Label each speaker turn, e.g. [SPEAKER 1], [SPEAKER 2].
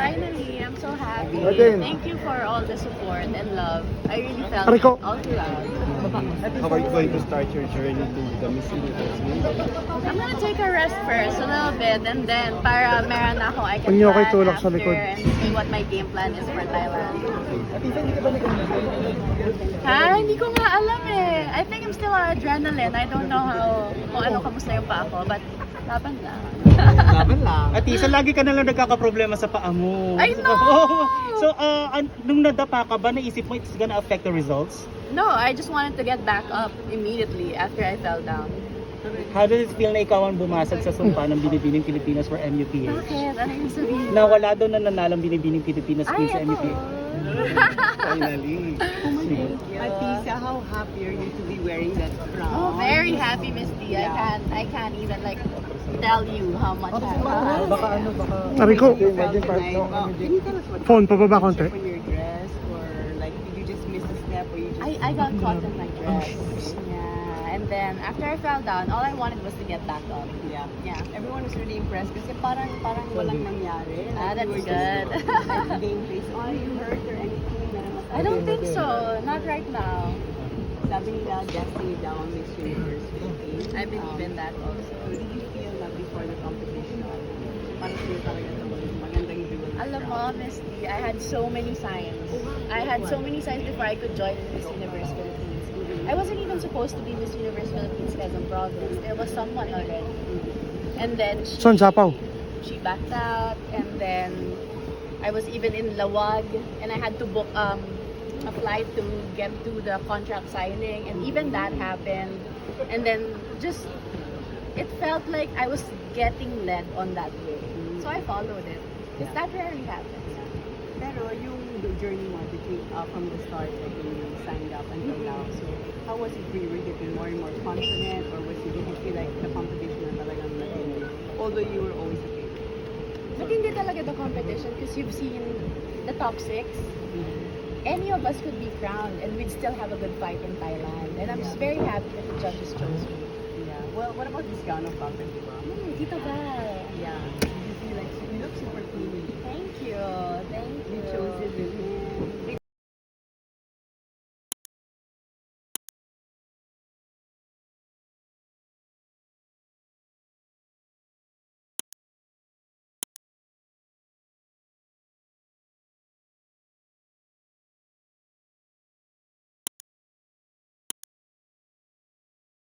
[SPEAKER 1] Finally, I'm so happy.
[SPEAKER 2] Again.
[SPEAKER 1] Thank you for all the support and love. I really felt
[SPEAKER 2] Rico.
[SPEAKER 1] it all throughout.
[SPEAKER 3] How are you going to start your journey to the Miss Universe?
[SPEAKER 1] I'm gonna take a rest first, a little bit, and then para meron ako I can
[SPEAKER 2] Panyo kay
[SPEAKER 1] plan
[SPEAKER 2] tulak sa
[SPEAKER 1] after
[SPEAKER 2] likod.
[SPEAKER 1] and see what my game plan is for Thailand. Ha? Hindi ko nga alam eh. I think I'm still on adrenaline. I don't know kung ano kamusta yung pa ako, but laban lang.
[SPEAKER 4] Laban lang. At isa, lagi ka na lang nagkakaproblema sa paa mo.
[SPEAKER 1] I know!
[SPEAKER 4] So, nung nadapa ka ba, naisip mo it's gonna affect the results?
[SPEAKER 1] No, I just wanted to get back up immediately after I fell down.
[SPEAKER 4] How does it feel na ikaw ang bumasag sa sumpa ng Binibining Pilipinas for MUPH?
[SPEAKER 1] Bakit? Ano yung sabihin?
[SPEAKER 4] Na wala daw na nanalong Binibining Pilipinas
[SPEAKER 1] Ay,
[SPEAKER 4] queen sa
[SPEAKER 1] ako.
[SPEAKER 4] MUPH.
[SPEAKER 3] Finally.
[SPEAKER 5] Atisa, how happy are you to be wearing that crown?
[SPEAKER 1] Oh, very happy, Miss D.
[SPEAKER 5] Yeah.
[SPEAKER 1] I can't even like tell you how much I'm
[SPEAKER 4] Baka ano, baka...
[SPEAKER 2] Rico,
[SPEAKER 5] You felt tonight. Can you tell us what
[SPEAKER 2] Phone,
[SPEAKER 5] happened?
[SPEAKER 2] pababa
[SPEAKER 5] Did you
[SPEAKER 2] konti.
[SPEAKER 5] trip on your dress, or like did you just miss a step, or you just?
[SPEAKER 1] I got caught in my dress. Yeah, and then after I fell down, all I wanted was to get back up.
[SPEAKER 5] Yeah.
[SPEAKER 1] Yeah.
[SPEAKER 5] Everyone was really impressed kasi parang walang nangyari.
[SPEAKER 1] Ah,
[SPEAKER 5] Like,
[SPEAKER 1] that's
[SPEAKER 5] you were
[SPEAKER 1] good.
[SPEAKER 5] Just game face. Are you hurt or anything?
[SPEAKER 1] I don't think so. Not right now.
[SPEAKER 5] Sabi nila, Destiny daw ang Miss Universe Philippines.
[SPEAKER 1] I believe in that
[SPEAKER 5] So
[SPEAKER 1] also.
[SPEAKER 5] did you feel na before the competition, parang sila talaga magandang duel?
[SPEAKER 1] Alam mo, Miss D, I had so many signs. I had so many signs before I could join Miss Universe Philippines. I wasn't even supposed to be Miss Universe Philippines Quezon Province. There was someone already. And then
[SPEAKER 2] Son Sapaw.
[SPEAKER 1] she backed out, and then I was even in Lawag, and I had to book a flight to get to the contract signing, and even that happened. And then just it felt like I was getting led on that way, so I followed it. Because that rarely happens.
[SPEAKER 5] Pero yung journey mo between from the start, like when you signed up until now, so how was it for you? Were you getting more and more confident, or did you feel like the competition na talagang matindi? Although you were always a favorite.
[SPEAKER 1] Matindi talaga the competition because you've seen the top 6. Any of us could be crowned and we'd still have a good fight in Thailand. And I'm just very happy that the judges chose me.
[SPEAKER 5] Yeah. Well, what about this gown of Papa, di ba?
[SPEAKER 1] Tito Val.